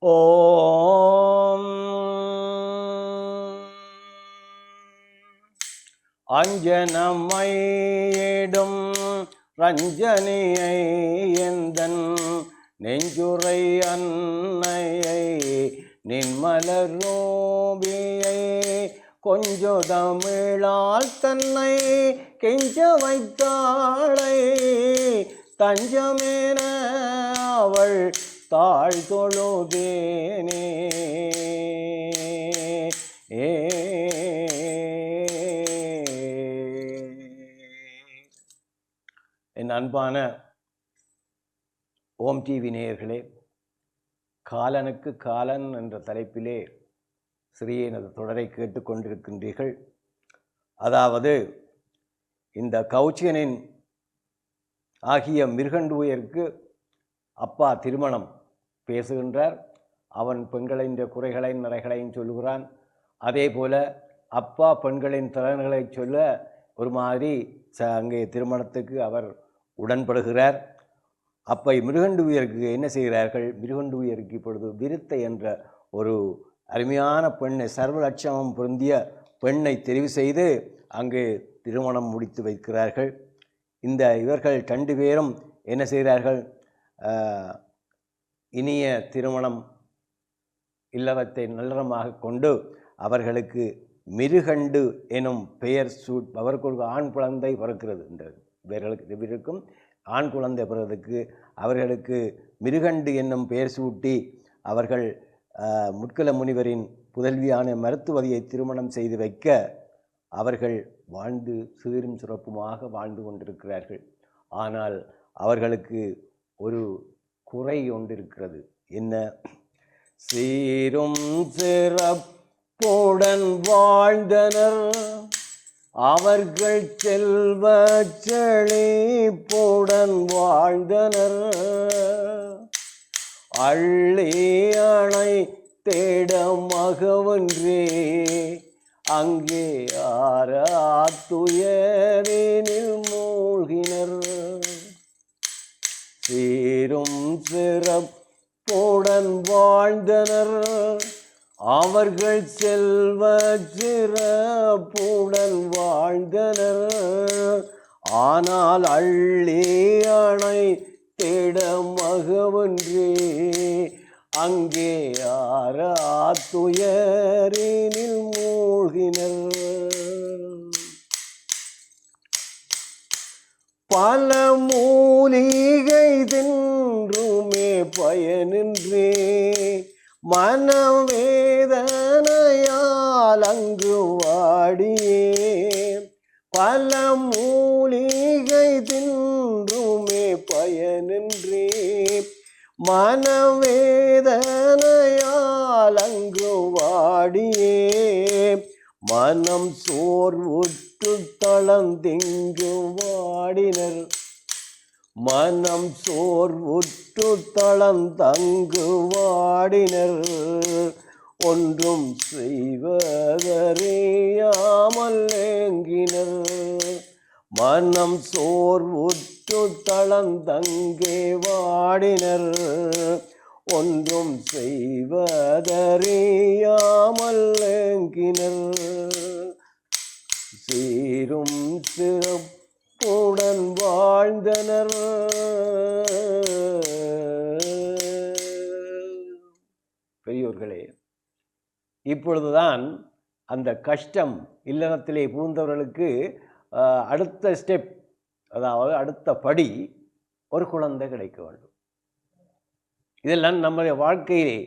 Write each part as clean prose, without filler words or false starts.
ஓம் அஞ்சனமையிடும் ரஞ்சனியை எந்தன் நெஞ்சுரை அன்னையை நின்மலர் நோபியை கொஞ்ச தமிழால் தன்னை கெஞ்ச வைத்தாளை தஞ்சமேன அவள் தாழ் தொழுதேனே. என் அன்பான ஓம் டிவி நேயர்களே, காலனுக்கு காலன் என்ற தலைப்பிலே சிறிய தொடரை கேட்டுக்கொண்டிருக்கின்றீர்கள். அதாவது இந்த கௌச்சியனின் ஆகிய மிருகண்டுயருக்கு அப்பா திருமணம் பேசுகின்றார். அவன் பெண்களின் குறைகளையும் நிறைகளையும் சொல்லுகிறான். அதே போல அப்பா பெண்களின் திறன்களை சொல்ல ஒரு மாதிரி அங்கே திருமணத்துக்கு அவர் உடன்படுகிறார். அப்போ மிருகண்டுயருக்கு என்ன செய்கிறார்கள்? மிருகண்டுயருக்கு இப்பொழுது விருத்தை என்ற ஒரு அருமையான பெண்ணை, சர்வலட்சணம் பொருந்திய பெண்ணை தெரிவு செய்து அங்கு திருமணம் முடித்து வைக்கிறார்கள். இவர்கள் 2 பேரும் என்ன செய்கிறார்கள்? இனிய திருமணம் இல்லறத்தை நல்லறமாக கொண்டு அவர்களுக்கு மிருகண்டு எனும் பெயர் அவருக்கு ஒரு ஆண் குழந்தை பிறக்கிறது. இவருக்கும் ஆண் குழந்தை பிறகு அவர்களுக்கு மிருகண்டு என்னும் பெயர் சூட்டி அவர்கள் முற்கல முனிவரின் புதல்வியான மருத்துவதியை திருமணம் செய்து வைக்க அவர்கள் வாழ்ந்து சீரும் சிறப்புமாக வாழ்ந்து கொண்டிருக்கிறார்கள். ஆனால் அவர்களுக்கு ஒரு குறை ஒன்றிருக்கிறது. என்ன? சீரும் சிறப்புடன் வாழ்ந்தனர் அவர்கள், செல்வ செழிப்புடன் வாழ்ந்தனர், அள்ளி அணை தேட மகவன்றே அங்கே ஆராத்துயரினில் மூழ்கினர். சீரும் சிறப்புடன் வாழ்ந்தனர் அவர்கள், செல்வ சிறப்புடன் வாழ்ந்தனர், ஆனால் அள்ளி அணை தேட மகவன்றே அங்கே ஆராத்துயரினில் மூழ்கினர். பல மூலிகை தின்றுமே பயனின்றே மனவேதனையால் அங்கு வாடியே. பல மூலிகை தின்றுமே பயனின்றே மனவேதனையால் அங்கு வாடியே. மனம் சோர்வுற்று தளர்ந்திங்கு வாடினர், மனம் சோர்வுற்று தளர்ந்தங்கு வாடினர், ஒன்றும் செய்வதறியாமல் ஏங்கினர். மனம் சோர்வுற்று தளர்ந்தங்கே வாடினர், ஒன்றும் செய்வதறியாமல் ஏங்கினர். சீரும் சிறப்புடன் வாழ்ந்தனர். பெரியோர்களே, இப்பொழுதுதான் அந்த கஷ்டம் இல்லறத்திலே புகுந்தவர்களுக்கு அடுத்த ஸ்டெப், அதாவது அடுத்த படி, ஒரு குழந்தை கிடைக்க வேண்டும். இதெல்லாம் நம்முடைய வாழ்க்கையிலே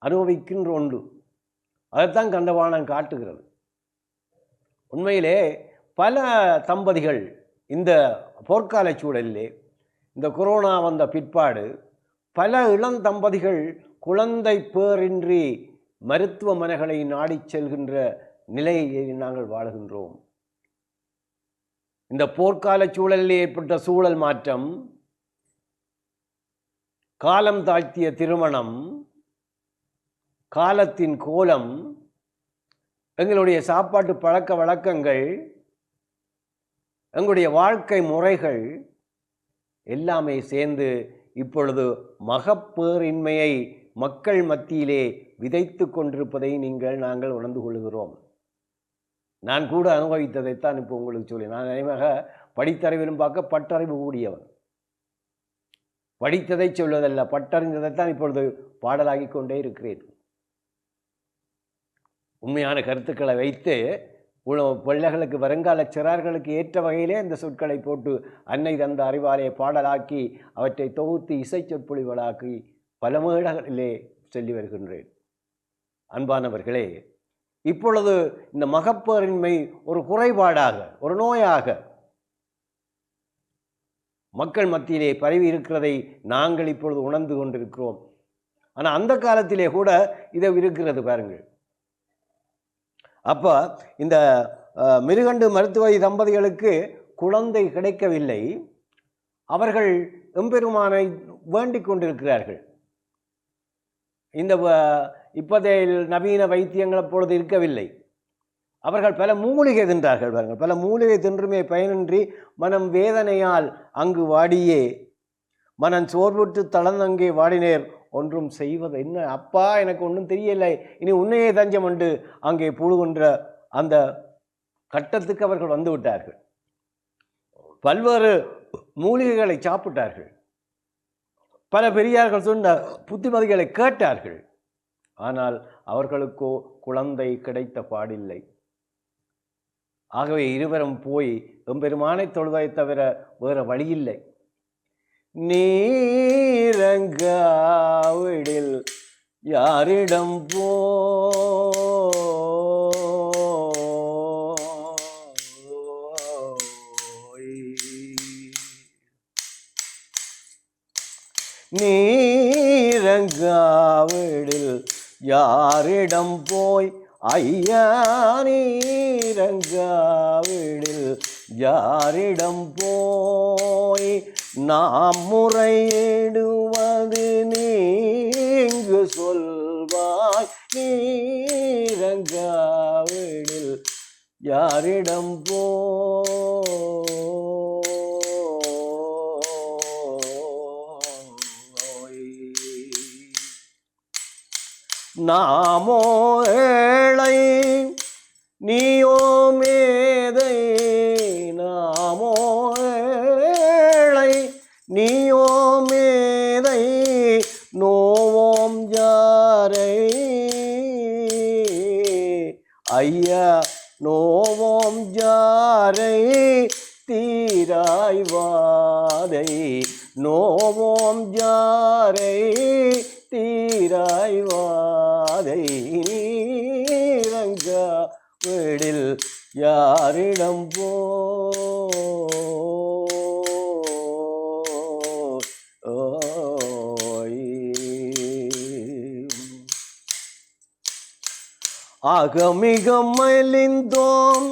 அனுபவிக்கின்ற ஒன்று. அதைத்தான் கந்தவாணன் காட்டுகிறது. உண்மையிலே பல தம்பதிகள் இந்த போர்க்கால சூழலிலே, இந்த கொரோனா வந்த பிற்பாடு பல இளம் தம்பதிகள் குழந்தை பேரின்றி மருத்துவமனைகளை நாடி செல்கின்ற நிலையை நாங்கள் வாழுகின்றோம். இந்த போர்க்கால சூழலில் ஏற்பட்ட சூழல் மாற்றம், காலம் தாழ்த்திய திருமணம், காலத்தின் கோலம், எங்களுடைய சாப்பாட்டு பழக்க வழக்கங்கள், எங்களுடைய வாழ்க்கை முறைகள் எல்லாமே சேர்ந்து இப்பொழுது மகப்பேறின்மையை மக்கள் மத்தியிலே விதைத்து கொண்டிருப்பதை நாங்கள் உணர்ந்து கொள்கிறோம். நான் கூட அனுபவித்ததைத்தான் இப்போ உங்களுக்கு சொல்லி, நான் அநேகமாக படித்தறிவிலும் பார்க்க பட்டறிவு கூடியவன். படித்ததை சொல்வதல்ல, பட்டறிந்ததைத்தான் இப்பொழுது பாடலாகி கொண்டே இருக்கிறேன். உண்மையான கருத்துக்களை வைத்து பிள்ளைகளுக்கு, வருங்கால சிறார்களுக்கு ஏற்ற வகையிலே இந்த சொற்களை போட்டு அன்னை தந்த அறிவாலே பாடலாக்கி அவற்றை தொகுத்து இசை சொற்பொழிவுகளாக்கி பல மேடைகளிலே சொல்லி வருகின்றேன். அன்பானவர்களே, இப்பொழுது இந்த மகப்பேறின்மை ஒரு குறைபாடாக, ஒரு நோயாக மக்கள் மத்தியிலே பரவி இருக்கிறதை நாங்கள் இப்பொழுது உணர்ந்து கொண்டிருக்கிறோம். ஆனால் அந்த காலத்திலே கூட இது இருக்கிறது பாருங்கள். அப்போ இந்த மிருகண்டு மருத்துவ தம்பதிகளுக்கு குழந்தை கிடைக்கவில்லை. அவர்கள் எம்பெருமானை வேண்டிக் கொண்டிருக்கிறார்கள். இந்த இப்போதைய நவீன வைத்தியங்கள் அப்பொழுது இருக்கவில்லை. அவர்கள் பல மூலிகை தின்றார்கள் பாருங்கள். பல மூலிகை தின்றுமே பயனின்றி மனம் வேதனையால் அங்கு வாடியே, மனம் சோர்வுற்று தளர்ந்தங்கே வாடினேர், ஒன்றும் செய்வது என்ன அப்பா, எனக்கு ஒன்றும் தெரியலை, இனி உன்னையே தஞ்சம் உண்டு அங்கே புழுகின்ற அந்த கட்டத்துக்கு அவர்கள் வந்து விட்டார்கள். பல்வேறு மூலிகைகளை சாப்பிட்டார்கள். பல பெரியார்கள் சொன்ன புத்திமதிகளை கேட்டார்கள். ஆனால் அவர்களுக்கோ குழந்தை கிடைத்த பாடில்லை. ஆகவே இருவரும் போய் எம்பெருமானை தொழுவதை தவிர வேறு வழியில்லை. நீரங்காவிடில் யாரிடம் நீரங்காவிடில் யாரிடம் போய் ஐயா, நீரங்காவிடில் யாரிடம் போய் நாம் முறையிடுவது நீங்கு சொல்வாய், நீரங்காவிடில் யாரிடம் நாமோ ஏழை நீயோ மேதை, நாமோ ஏழை நீயோ மேதை, நோவோம் யாரை ஐயா, நோவோம் யாரை தீராய்வாதை, நோவோம் யாரை தீராய்வாதை, நீரங்கா வீடில் யாரிடம் அகமிகம் மெலிந்தோம்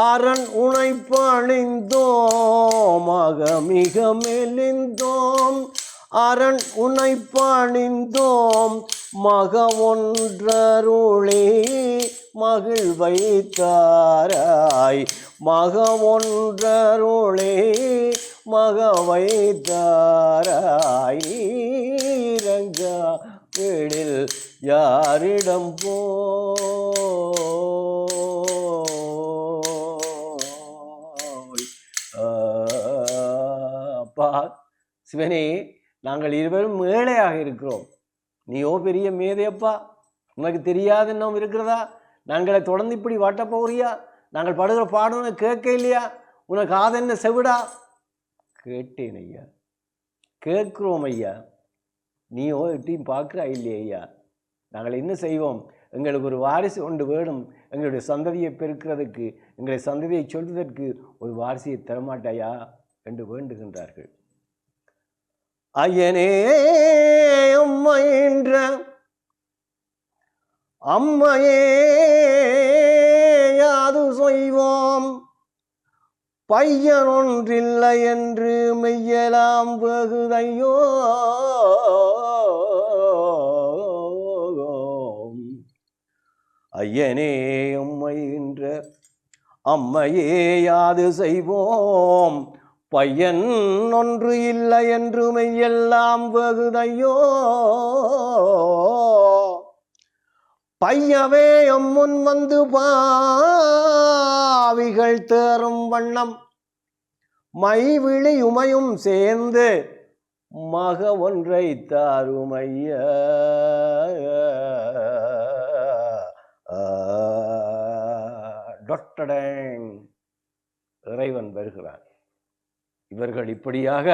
அரண் உனை பணிந்தோம், அகமிக மெலிந்தோம் அரண் உனை பணிந்தோம், மக ஒன்றருளே மகிழ்வை தாராய், மக ஒன்றருளே மகவை தாராய், நீரங்கா வீடில் யாரிடம் அப்பா சிவனே, நாங்கள் இருவரும் ஏழையாக இருக்கிறோம், நீயோ பெரிய மேதையப்பா, உனக்கு தெரியாத இன்னும் இருக்கிறதா? நாங்களை தொடர்ந்து இப்படி வாட்ட போகிறியா? நாங்கள் படுகிற பாடணும் கேட்க இல்லையா? உனக்கு ஆதென்ன செவிடா? கேட்டேன் ஐயா, கேட்கிறோம் ஐயா, நீயோ எட்டையும் பார்க்குறா இல்லையா ஐயா? நாங்கள் என்ன செய்வோம்? எங்களுக்கு ஒரு வாரிசு ஒன்று வேணும், எங்களுடைய சந்ததியை பெருக்கிறதுக்கு, எங்களுடைய சந்ததியை சொல்வதற்கு ஒரு வாரிசையை தரமாட்டாயா என்று வேண்டுகின்றார்கள். ஐயனே அம்மைன்ற அம்மையே யாது செய்வோம், பையன் ஒன்றில்லை என்று மெய்யலாம் வெகுதையோ, ஐயனே அம்மைன்ற அம்மையே யாது செய்வோம், பையன் ஒன்று இல்லை என்று மெய்யெல்லாம் வெகுதையோ பையவே முன் வந்து பாவிகள் தேறும் வண்ணம் மைவிழி உமையும் சேர்ந்து மக ஒன்றை தாருமைய இறைவன் வருகிறான். இவர்கள் இப்படியாக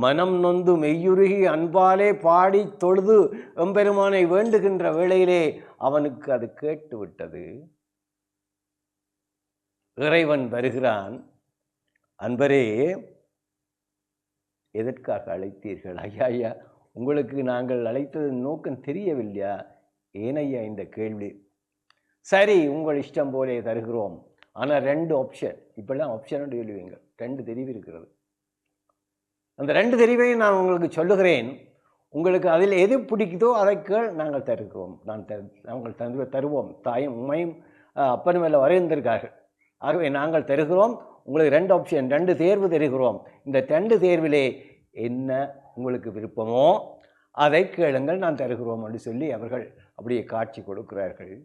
மனம் நொந்து மெய்யுருகி அன்பாலே பாடி தொழுது எம்பெருமானை வேண்டுகின்ற வேளையிலே அவனுக்கு அது கேட்டு விட்டது. இறைவன் வருகிறான். அன்பரே, எதற்காக அழைத்தீர்கள்? ஐயா ஐயா, உங்களுக்கு நாங்கள் அழைத்ததன் நோக்கம் தெரியவில்லையா? ஏனையா இந்த கேள்வி? சரி, உங்கள் இஷ்டம் போலே தருகிறோம். ஆனால் 2 ஆப்ஷன். இப்பெல்லாம் ஆப்ஷன் சொல்லுவீங்க. 2 தெரிவு இருக்கிறது. அந்த 2 தெரிவையும் நான் உங்களுக்கு சொல்லுகிறேன். உங்களுக்கு அதில் எது பிடிக்குதோ அதை கேள், நாங்கள் தருகிறோம். நாங்கள் தருவோம். தாயும் உண்மையும் அப்பனும் எல்லாம் வரைந்திருக்கார்கள். ஆகவே நாங்கள் தருகிறோம். உங்களுக்கு 2 ஆப்ஷன், 2 தேர்வு தருகிறோம். இந்த 2 தேர்விலே என்ன உங்களுக்கு விருப்பமோ அதை கேளுங்கள், நான் தருகிறோம் என்று சொல்லி அவர்கள் அப்படியே காட்சி கொடுக்கிறார்கள்.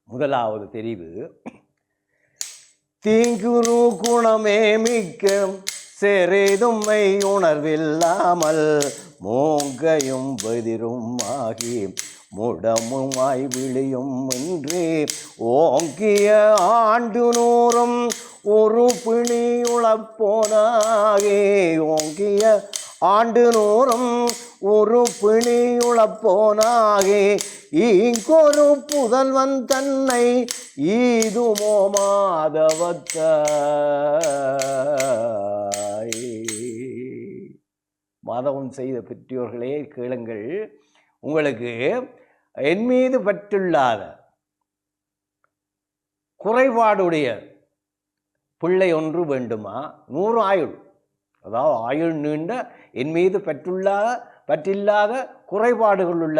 முதலாவது தெரிவு, தீங்குரு குணமே மிக்க செறிதும்மை உணர்வில்லாமல் மூங்கையும் பதிரும் ஆகி முடமுமாய் விழியும் இன்றி ஓங்கிய ஆண்டு நூறும் ஒரு பிணி உழப்போனாகே ஓங்கிய ஆண்டு நூறும் ஒரு பிணி உழப்போனாகே இங்கொரு புதல்வன் தன்னை ஈதுமோ மாதவத்தாய். மாதவன் செய்த பெற்றோர்களே கேளுங்கள். உங்களுக்கு என் மீது பற்றுள்ளாத குறைபாடுடைய பிள்ளை ஒன்று வேண்டுமா? 100 ஆயுள், அதாவது ஆயுள் நீண்ட, என் மீது பற்றில்லாத குறைபாடுகள் உள்ள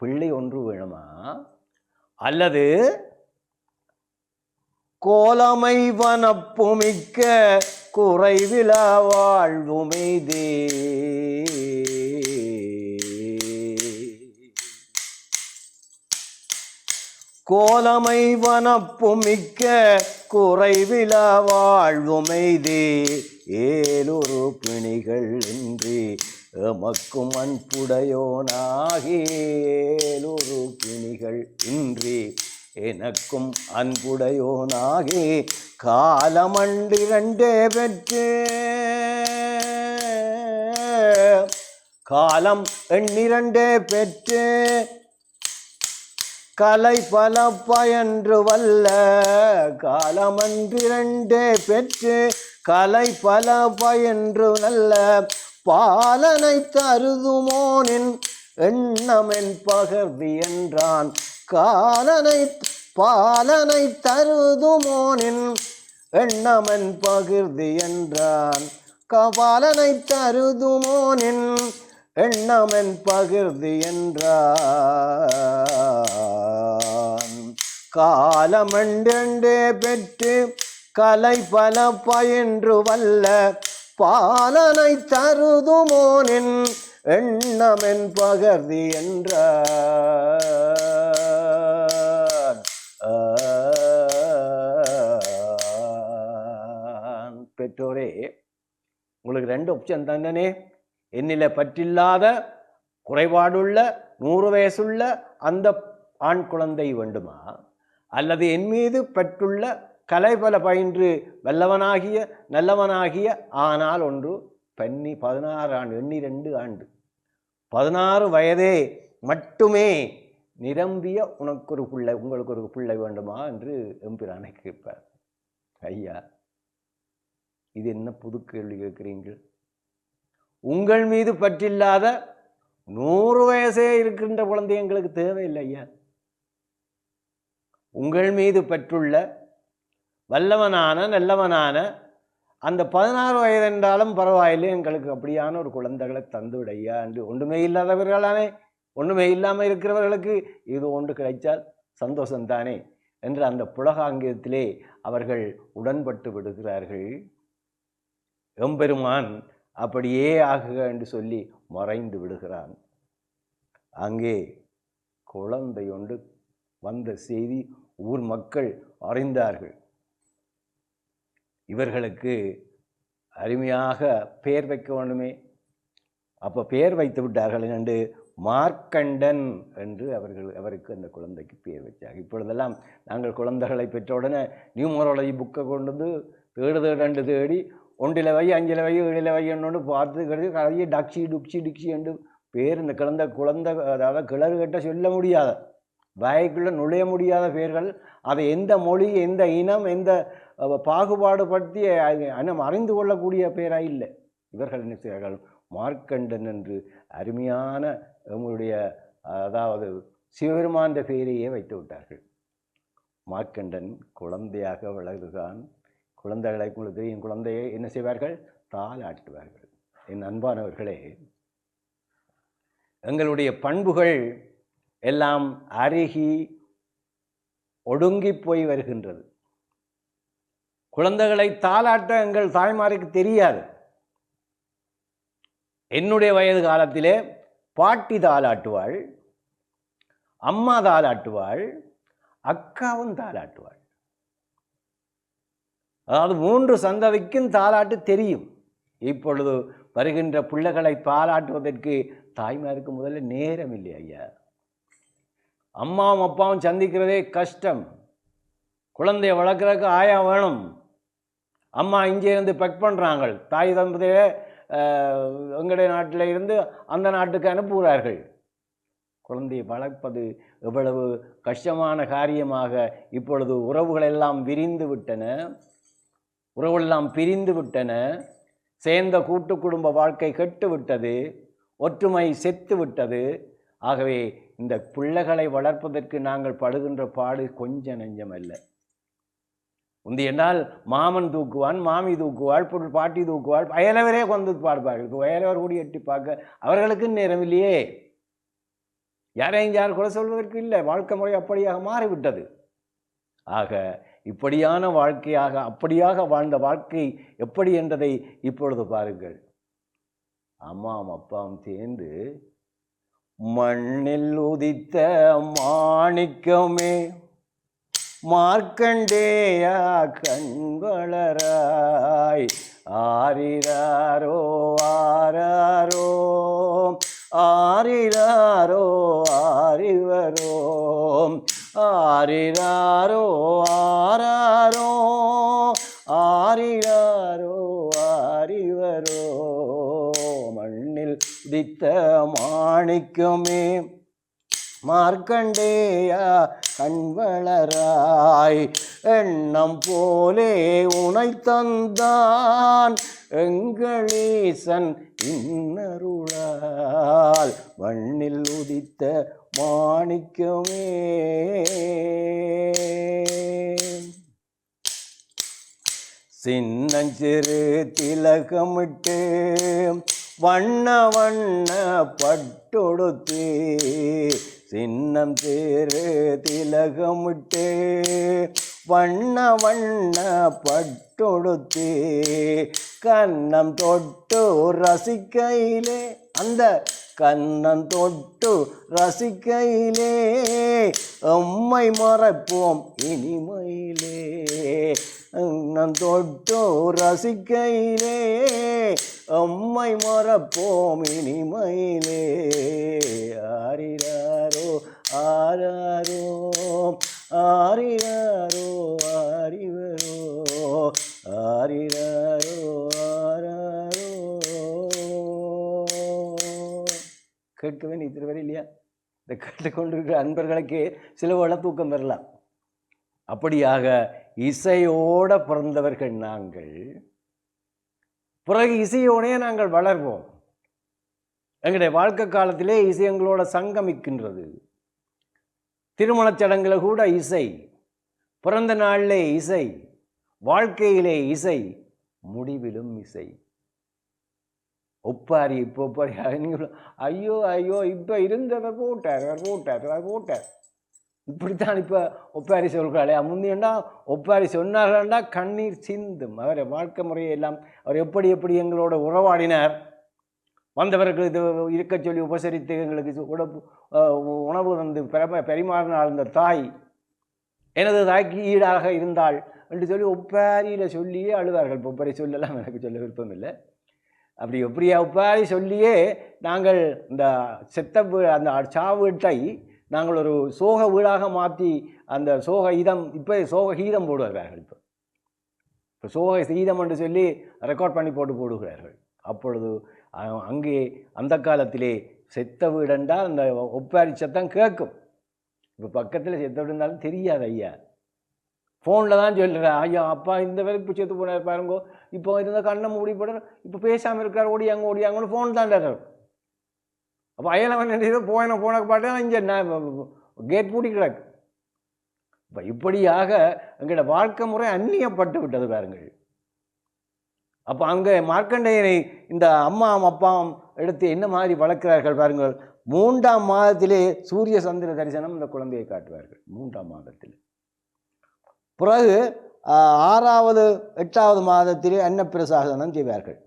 பிள்ளை ஒன்று வேணுமா? அல்லது கோலமை வனப்புமிக்க குறைவில வாழ்வுமைதே கோலமை வனப்புமிக்க குறைவில வாழ்வுமைதே ஏலொரு பிணிகள் இன்றி எமக்கும் அன்புடையோனாகி ஏலொரு பிணிகள் இன்றி எனக்கும் அன்புடையோனாகி காலமண்டிரண்டே பெற்று காலம் எண்ணிரண்டே பெற்று கலை பல பயன்று வல்ல காலமன்றிரண்டே பெற்று கலை பல பயன்று நல்ல பாலனை தருதுமோனின் எண்ணமென் பகர்வி என்றான் பாலனை தருதுமோனின் எண்ணமென் பகிர்தி என்றான் பாலனை தருதுமோனின் எண்ணமென் பகிர்தி என்றான் காலமண்டே பெற்று கலை பல பயின்று வல்ல பாலனை தருதுமோனின் எண்ணமென் பகர்தி என்றான். பெற்றோரே, உங்களுக்கு 2 ஆப்ஷன் தானே. என்னில பற்றில்லாத குறைபாடுள்ள 100 வயசுள்ள அந்த ஆண் குழந்தை வேண்டுமா? அல்லது என் மீது பற்றுள்ள கலை பல பயின்று வல்லவனாகிய நல்லவனாகிய ஆனால் ஒன்று 16 ஆண்டு 2 ஆண்டு 16 வயதே மட்டுமே நிரம்பிய உங்களுக்கு ஒரு பிள்ளை வேண்டுமா என்று எம்பிரானை கேட்பார். ஐயா, இது என்ன புது கேள்வி கேட்கிறீர்கள்? உங்கள் மீது பற்றில்லாத 100 வயசே இருக்கின்ற குழந்தை எங்களுக்கு தேவையில்லை ஐயா. உங்கள் மீது பற்றுள்ள வல்லவனான நல்லவனான அந்த 16 வயது என்றாலும் பரவாயில்லை, எங்களுக்கு அப்படியான ஒரு குழந்தைகளை தந்து விடையா என்று ஒன்றுமே இல்லாதவர்களானே, ஒன்றுமே இல்லாமல் இருக்கிறவர்களுக்கு இது ஒன்று கிடைச்சால் சந்தோஷம்தானே என்ற அந்த புலகாங்கியத்திலே அவர்கள் உடன்பட்டு விடுகிறார்கள். எம்பெருமான் அப்படியே ஆகுக என்று சொல்லி மறைந்து விடுகிறான். அங்கே குழந்தை ஒன்று வந்த செய்தி ஊர் மக்கள் அறிந்தார்கள். இவர்களுக்கு அருமையாக பெயர் வைக்க வேண்டுமே. அப்போ பெயர் வைத்து விட்டார்கள் என்று மார்க்கண்டன் என்று அவருக்கு அந்த குழந்தைக்கு பெயர் வச்சாங்க. இப்பொழுதெல்லாம் நாங்கள் குழந்தைகளை பெற்றவுடனே நியூமராலஜி புக்கை கொண்டு வந்து தேடி 1 வை 5 வை 7 வை என்னொன்று பார்த்து கிடையாது. கதையை டுக்சி என்று பேர் இந்த குழந்தை அதாவது கிளறு கட்ட சொல்ல முடியாத, வாய்க்குள்ளே நுழைய முடியாத பெயர்கள். அதை எந்த மொழி, எந்த இனம், எந்த பாகுபாடு பற்றி அறிந்து கொள்ளக்கூடிய பெயராக இல்லை. இவர்கள் என்ன செய்கிறார்கள்? மார்க்கண்டன் என்று அருமையான நம்முடைய அதாவது சிவபெருமான் பெயரையே வைத்து விட்டார்கள். மார்க்கண்டன் குழந்தையாக வளருகிறான். குழந்தைகளை தெரியும், குழந்தையை என்ன செய்வார்கள்? தாலாட்டுவார்கள். என் அன்பானவர்களே, எங்களுடைய பண்புகள் எல்லாம் அருகி ஒடுங்கி போய் வருகின்றது. குழந்தைகளை தாலாட்ட எங்கள் தாய்மாருக்கு தெரியாது. என்னுடைய வயது காலத்திலே பாட்டி தாலாட்டுவாள், அம்மா தாலாட்டுவாள், அக்காவும் தாலாட்டுவாள். அதாவது 3 சந்ததிக்கும் தாலாட்டு தெரியும். இப்பொழுது வருகின்ற பிள்ளைகளை தாலாட்டுவதற்கு தாய்மாருக்கு முதல்ல நேரம் இல்லை ஐயா. அம்மாவும் அப்பாவும் சந்திக்கிறதே கஷ்டம். குழந்தைய வளர்க்குறதுக்கு ஆயா வேணும். அம்மா இங்கே இருந்து பெக் பண்ணுறாங்க. தாய் தந்தையே எங்களுடைய நாட்டில் இருந்து அந்த நாட்டுக்கு அனுப்புகிறார்கள். குழந்தையை வளர்ப்பது எவ்வளவு கஷ்டமான காரியமாக இப்பொழுது உறவுகளெல்லாம் விரிந்து விட்டன, உறவுகளெல்லாம் பிரிந்து விட்டன. சேர்ந்த கூட்டு குடும்ப வாழ்க்கை கெட்டு விட்டது, ஒற்றுமை செத்து விட்டது. ஆகவே இந்த பிள்ளைகளை வளர்ப்பதற்கு நாங்கள் படுகின்ற பாடு கொஞ்சம் நெஞ்சம் அல்ல. உந்தி என்றால் மாமன் தூக்குவான், மாமி தூக்குவாள், பாட்டி தூக்குவாள், அயலவரே கொண்டு பார்ப்பார்கள். அயலவர் கூடி எட்டி பார்க்க அவர்களுக்கு நேரம் இல்லையே. யாரையும் யார் கூட சொல்வதற்கு இல்லை. வாழ்க்கை முறை அப்படியாக மாறிவிட்டது. ஆக இப்படியான வாழ்க்கையாக, அப்படியாக வாழ்ந்த வாழ்க்கை எப்படி என்றதை இப்பொழுது பாருங்கள். அம்மாவும் அப்பாவும் சேர்ந்து மண்ணில் உதித்த மாணிக்கமே மார்க்கண்டேயா கண்வளராய் ஆரிராரோ ஆராரோ ஆரிராரோ ஆரிவரோ ஆரிராரோ ஆராரோ ஆரிராரோ ஆரிவரோ மண்ணில் உதித்த மாணிக்கமே மார்க்கண்டேயா கண்வளராய் எண்ணம் போலே உனை தந்தான் எங்களீசன் இன்னருளால் மண்ணில் உதித்த மாணிக்கமே. சின்னஞ்சிறு திலகமிட்டு வண்ண வண்ண பட்டொடுத்து சின்னம் தேரு திலகமிட்டு வண்ண வண்ண பட்டொடுத்து கன்னம் தொட்டு ரசிக்கையிலே, அந்த கண்ணன் தொட்டு ரசிக்கையிலே எம்மை மறைப்போம் இனிமையிலே. கண்ணன் தொட்டு ரசிக்கையிலே எம்மை மறப்போம் இனிமையிலே. ஆரிராரோ ஆராரோ ஆரிராரோ ஆரிவரோ ஆரிராரோ ஆராரோ. கேட்கவே நீ திருவரை இல்லையா? இந்த கேட்டுக்கொண்டிருக்கிற அன்பர்களுக்கு சில வேளை தூக்கம் வரலாம். அப்படியாக இசையோட பிறந்தவர்கள் நாங்கள். பிறகு இசையோடே நாங்கள் வளர்வோம். எங்களுடைய வாழ்க்கை காலத்திலே இசை எங்களோட சங்கமிக்கின்றது. திருமணச் சடங்குல கூட இசை, பிறந்த நாளிலே இசை, வாழ்க்கையிலே இசை, முடிவிலும் இசை. ஒப்பாரி இப்போ ஒப்பாரி ஐயோ ஐயோ இப்போ இருந்தவர் போட்டார். இப்படித்தான் இப்போ ஒப்பாரி சொல்கிறாளே. முந்தியண்டா ஒப்பாரி சொன்னார்கள்டா கண்ணீர் சிந்தும். அவரை வாழ்க்கை முறையை எல்லாம் அவர் எப்படி எப்படி எங்களோட உறவாடினார், வந்தவர்கள் இது இருக்க சொல்லி உபசரித்து எங்களுக்கு உணவு வந்து பரிமாறினார் அந்த தாய், எனது தாய்க்கு ஈடாக இருந்தாள் என்று சொல்லி ஒப்பாரியில் சொல்லியே அழுவார்கள். இப்போ ஒப்பாரி சொல்லலாம் எனக்கு சொல்ல விருப்பம் இல்லை. அப்படி எப்படியா ஒப்பாரி சொல்லியே நாங்கள் இந்த அந்த சாவீட்டை நாங்கள் ஒரு சோக வீடாக மாற்றி அந்த சோக கீதம் இப்போ சோக கீதம் போடுகிறார்கள். இப்போ சோக கீதம் என்று சொல்லி ரெக்கார்ட் பண்ணி போடுகிறார்கள். அப்பொழுது அங்கே அந்த காலத்திலே செத்த வீடென்றால் அந்த ஒப்பாரி சத்தம் கேட்கும். இப்போ பக்கத்தில் செத்த வீடு இருந்தாலும் தெரியாது. ஐயா ஃபோனில் தான் சொல்கிறேன், ஐயா அப்பா இந்த வேலை இப்போ செத்து போனார் பாருங்கோ, இப்போ இருந்த கண்ணை மூடி போடுற, இப்போ பேசாமல் இருக்கிறார், ஓடியாங்கன்னு ஃபோன் தான் இருக்கும். அப்போ அயலவன் என்ன போன பாட்டு இங்கே கேட் பூட்டி கிடக்கு. இப்போ இப்படியாக எங்களோட வாழ்க்கை முறை அந்நியப்பட்டு விட்டது பாருங்கள். அப்போ அங்கே மார்க்கண்டேயனை இந்த அம்மாவும் அப்பாவும் எடுத்து என்ன மாதிரி வளர்க்கிறார்கள் பாருங்கள். 3ஆம் மாதத்திலே சூரிய சந்திர தரிசனம் இந்த குழந்தையை காட்டுவார்கள். 3ஆம் மாதத்தில். பிறகு 6வது 8வது மாதத்திலே அன்னப்பிரசாதனம் செய்வார்கள்.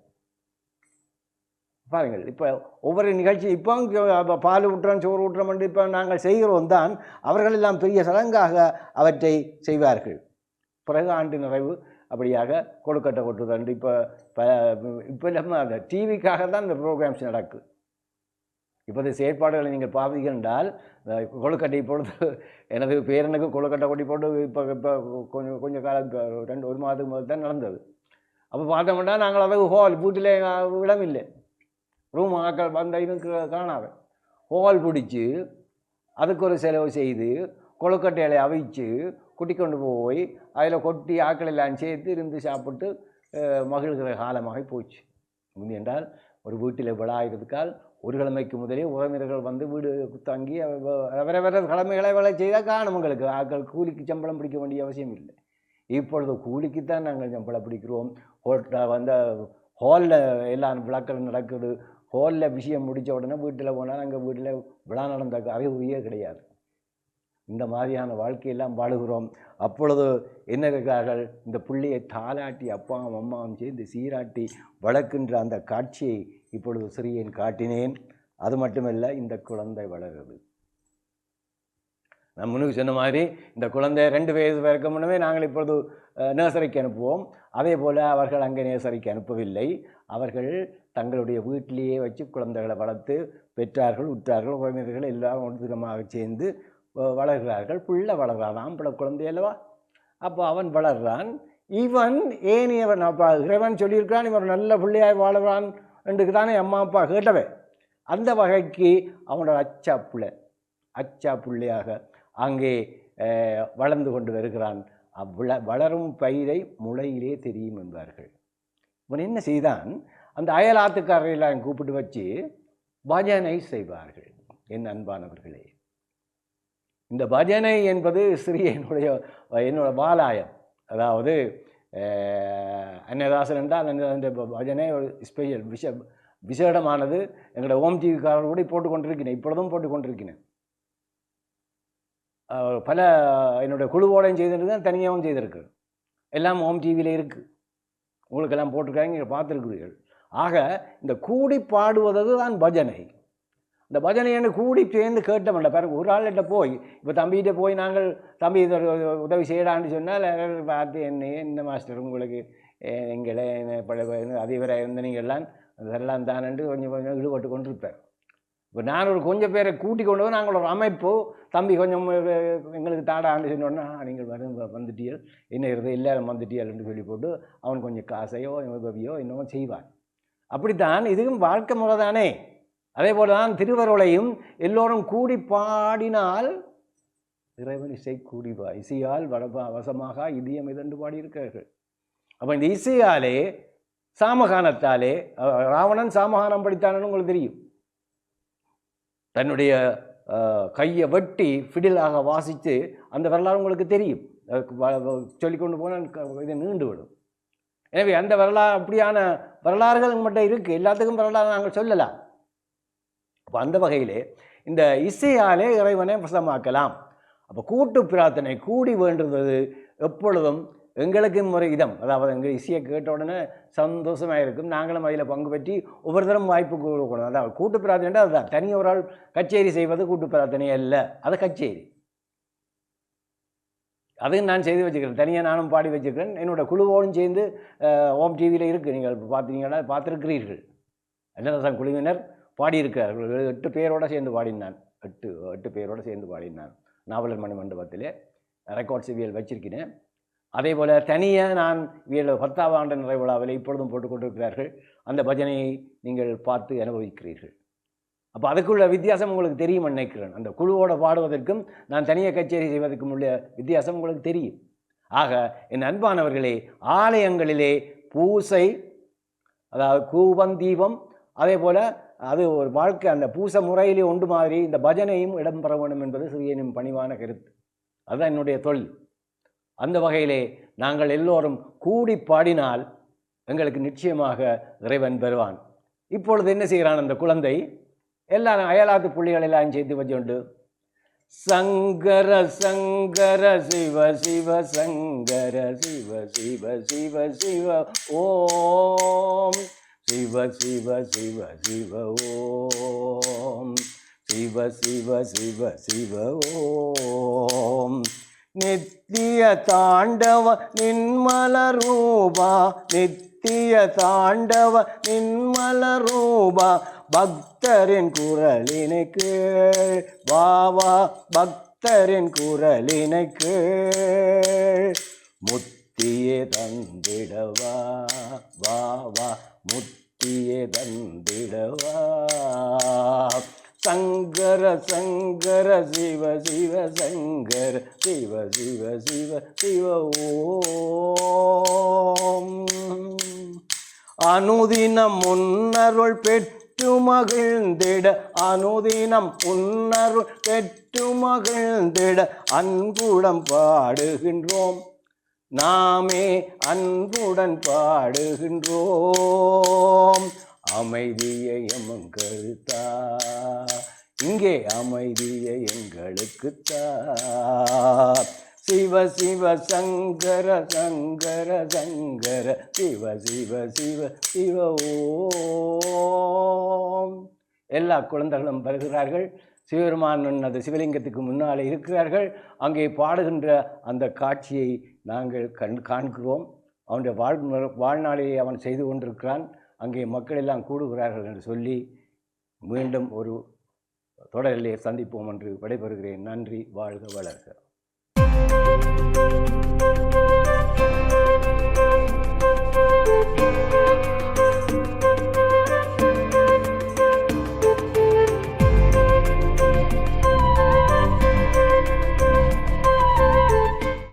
பாருங்கள், இப்போ ஒவ்வொரு நிகழ்ச்சி இப்போ பால் ஊட்டுறோம் சோறு ஊட்டுறோம் என்று இப்போ நாங்கள் செய்கிறோம் தான், அவர்கள் எல்லாம் பெரிய சடங்காக அவற்றை செய்வார்கள். பிறகு ஆண்டு நிறைவு அப்படியாக கொழுக்கட்டை கொட்டுதண்டு. இப்போ நம்ம அந்த டிவிக்காக தான் இந்த ப்ரோக்ராம்ஸ் நடக்குது. இப்போது செயற்பாடுகளை நீங்கள் பார்த்தீர்கள் என்றால் கொழுக்கட்டை பொழுது எனது பேரனுக்கு கொழுக்கட்டை கொட்டி போட்டு இப்போ கொஞ்சம் காலம் 1 மாதத்துக்கு முதல் தான் நடந்தது. அப்போ பார்த்தோம்னா நாங்கள் அதை ஹால் வீட்டில் இடமில்லை, ரூம் ஆக்கள் வந்த இதுக்கு காணாத ஹால் பிடிச்சி அதுக்கு ஒரு செலவு செய்து கொழுக்கட்டைகளை அவிச்சு குட்டி கொண்டு போய் அதில் கொட்டி ஆக்கள் எல்லாம் சேர்த்து இருந்து சாப்பிட்டு மகிழ்கிற காலமாக போச்சு. என்றால் ஒரு வீட்டில் விழாயிரத்துக்கால் ஒரு கிழமைக்கு முதலே உறவினர்கள் வந்து வீடு தங்கி அவரவர கிழமைகளை வேலை செய்தால் காணும். உங்களுக்கு ஆக்கள் கூலிக்கு சம்பளம் பிடிக்க வேண்டிய அவசியம் இல்லை. இப்பொழுது கூலிக்குத்தான் நாங்கள் சம்பளம் பிடிக்கிறோம். வந்து ஹாலில் எல்லாம் விழாக்கள் நடக்குது. ஹாலில் விஷயம் முடித்த உடனே வீட்டில் போனால் அங்கே வீட்டில் விழா நடந்த அறிகுறியே கிடையாது. இந்த மாதிரியான வாழ்க்கையெல்லாம் வாழுகிறோம். அப்பொழுது என்ன இருக்கிறார்கள், இந்த பிள்ளையை தாலாட்டி அப்பாவும் அம்மாவும் சேர்ந்து சீராட்டி வளர்க்கின்ற அந்த காட்சியை இப்பொழுது சிறியன் காட்டினேன். அது மட்டுமல்ல, இந்த குழந்தை வளருது. நான் முன்னுக்கு சொன்ன மாதிரி இந்த குழந்தை 2 வயது வரைக்கும் முன்னமே நாங்கள் இப்பொழுது நேசரிக்கு அனுப்புவோம். அதே போல் அவர்கள் அங்கே நேசரிக்கு அனுப்பவில்லை. அவர்கள் தங்களுடைய வீட்டிலேயே வச்சு குழந்தைகளை வளர்த்து பெற்றார்கள், உற்றார்கள், உறவினர்கள் எல்லாம் ஒன்றுமாக சேர்ந்து வளர்கிறார்கள். பிள்ளை வளர்கிறான், ஆம்பளை குழந்தை அல்லவா. அப்போ அவன் வளர்றான். இவன் ஏனியவன், அப்பா இறைவன் சொல்லியிருக்கிறான் இவன் நல்ல பிள்ளையாய் வாழறான் என்று தானே அம்மா அப்பா கேட்டவை. அந்த வகைக்கு அவனோட அச்சா பிள்ளையாக அங்கே வளர்ந்து கொண்டு வருகிறான். வளரும் பயிரை முளையிலே தெரியும் என்பார்கள். இவன் என்ன செய்தான், அந்த அயலாத்துக்காரரையெல்லாம் கூப்பிட்டு வச்சு பஜனை செய்வார்கள். என் அன்பானவர்களே, இந்த பஜனை என்பது என்னோட பாலாயம். அதாவது அன்னதாசன் என்றால் அந்த பஜனை ஒரு ஸ்பெஷல் விசேடமானது. எங்களோட ஓம் டிவிக்காரர்கள் கூட போட்டுக்கொண்டிருக்கிறேன், இப்பொழுதும் போட்டுக்கொண்டிருக்கிறேன். பல என்னுடைய குழுவோடையும் செய்திருக்கேன், தனியாகவும் செய்திருக்கு. எல்லாம் ஓம் டிவியில் இருக்குது, உங்களுக்கெல்லாம் போட்டிருக்காங்க, நீங்கள் பார்த்துருக்குறீர்கள். ஆக இந்த கூடி பாடுவது தான் பஜனை. இந்த பஜனைன்னு கூடி சேர்ந்து கேட்டோம்ல பாருங்க. ஒரு ஆள்கிட்ட போய் இப்போ தம்பிகிட்ட போய் நாங்கள் தம்பி உதவி செய்யலான்னு சொன்னால் பார்த்து என்ன மாஸ்டர் உங்களுக்கு எங்களை அதிபராக இருந்த நீங்கள்லாம் அதெல்லாம் தானண்டு கொஞ்சம் ஈடுபட்டு கொண்டு இருப்பேன். இப்போ நான் கொஞ்சம் பேரை கூட்டி கொண்டு போய் நாங்கள் ஒரு அமைப்பு, தம்பி கொஞ்சம் எங்களுக்கு தாடான்னு சொன்னோன்னா நீங்கள் வந்துட்டீர்கள், என்ன இருக்குது எல்லாரும் வந்துட்டீர்கள்னு சொல்லி போட்டு அவன் கொஞ்சம் காசையோ உதவியோ இன்னமும் செய்வான். அப்படித்தான் இதுவும் வாழ்க்கை முறை தானே. அதே போல தான் திருவருளையும் எல்லோரும் கூடி பாடினால் இறைவன் இசை கூடிவா, இசையால் வசமாக இதயம் இதென்று பாடியிருக்கிறார்கள். அப்போ இந்த இசையாலே சாமகானத்தாலே ராவணன் சாமகானம் படித்தானு உங்களுக்கு தெரியும். தன்னுடைய கையை வெட்டி ஃபிடிலாக வாசித்து அந்த வரலாறு உங்களுக்கு தெரியும். சொல்லிக்கொண்டு போனால் இது நீண்டு விடும். எனவே அந்த வரலாறு அப்படியான வரலாறுகள் மட்டும் இருக்குது, எல்லாத்துக்கும் வரலாறு நாங்கள் சொல்லலாம். அப்போ அந்த வகையிலே இந்த இசையாலே இறைவனை வசமாக்கலாம். அப்போ கூட்டு பிரார்த்தனை கூடி வேண்டுவது எப்பொழுதும் எங்களுக்கும் ஒரு இதம், அதாவது எங்கள் இசையை கேட்ட உடனே சந்தோஷமாக இருக்கும். நாங்களும் அதில் பங்கு பெற்றி ஒவ்வொருத்தரும் வாய்ப்பு கொடுக்கணும். அதாவது கூட்டு பிரார்த்தனை அதுதான். தனி ஒரு ஆள் கச்சேரி செய்வது கூட்டு பிரார்த்தனை அல்ல, அது கச்சேரி. அதையும் நான் செய்து வச்சுக்கிறேன். தனியாக நானும் பாடி வச்சுருக்கிறேன். என்னோடய குழுவோடும் சேர்ந்து ஓம் டிவியில் இருக்குது. நீங்கள் பார்த்தீங்கன்னா பார்த்துருக்கிறீர்கள். அன்னதாசன் குழுவினர் பாடியிருக்கிறார்கள். 8 பேரோடு சேர்ந்து பாடினான். 8 பேரோடு சேர்ந்து பாடினான். நாவலர் மணி மண்டபத்திலே ரெக்கார்ட் சிவியல் வச்சிருக்கிறேன். அதே போல் தனியாக நான் 10ஆம் ஆண்டு நிறைவு விழாவில் இப்பொழுதும் போட்டுக்கொண்டிருக்கிறார்கள். அந்த பஜனையை நீங்கள் பார்த்து அனுபவிக்கிறீர்கள். அப்போ அதுக்குள்ள வித்தியாசம் உங்களுக்கு தெரியும் நினைக்கிறேன். அந்த குழுவோடு பாடுவதற்கும் நான் தனியாக கச்சேரி செய்வதற்கும் உள்ள வித்தியாசம் உங்களுக்கு தெரியும். ஆக என் அன்பானவர்களே, ஆலயங்களிலே பூசை, அதாவது கூபம் தீபம், அதே போல் அது ஒரு வாழ்க்கை. அந்த பூசை முறையிலே ஒன்று மாதிரி இந்த பஜனையும் இடம்பெற வேண்டும் என்பது சிறியனின் பணிவான கருத்து. அதுதான் என்னுடைய தொழில். அந்த வகையிலே நாங்கள் எல்லோரும் கூடி பாடினால் எங்களுக்கு நிச்சயமாக இறைவன் பெறுவான். இப்பொழுது என்ன செய்கிறான் அந்த குழந்தை? எல்லாம் அயலாத்து புள்ளிகள் எல்லாம் சேர்த்து வச்சுண்டு சங்கர சங்கர சிவ சிவ சங்கர சிவ சிவ சிவ சிவ ஓம் சிவ சிவ சிவ சிவ ஓம் சிவ சிவ சிவ சிவ ஓம் நித்திய தாண்டவ நின்மல ரூபா நித்திய தாண்டவ நின்மல ரூபா பக்தரின் குரலினை கேள் வாவா பக்தரின் குரலினை கேள் முத்தியே தந்திடவா வாவா முத்தியே தந்திடவா சங்கர சங்கர சிவ சிவ சங்கர சிவ சிவ சிவ சிவ ஓம் அனுதினம் முன்னருள் பெற்று மகிழ்ந்திட அனுதினம் முன்னருள் பெற்று மகிழ்ந்திட அன்புடன் பாடுகின்றோம் நாமே அன்புடன் பாடுகின்றோம் அமைதியை எமங்களுத்தா இங்கே அமைதியை எங்களுக்கு தா சிவ சிவ சங்கர சங்கர சங்கர சிவ சிவ சிவ சிவ ஓம். எல்லா குழந்தைகளும் வருகிறார்கள். சிவபெருமான் அந்த சிவலிங்கத்துக்கு முன்னாலே இருக்கிறார்கள். அங்கே பாடுகின்ற அந்த காட்சியை நாங்கள் காண்கிறோம். அவனுடைய வாழ்நாளிலே அவன் செய்து கொண்டிருக்கிறான். அங்கே மக்கள் எல்லாம் கூடுகிறார்கள் என்று சொல்லி மீண்டும் ஒரு தொடரிலே சந்திப்போம் என்று விடைபெறுகிறேன். நன்றி. வாழ்க வளர்க.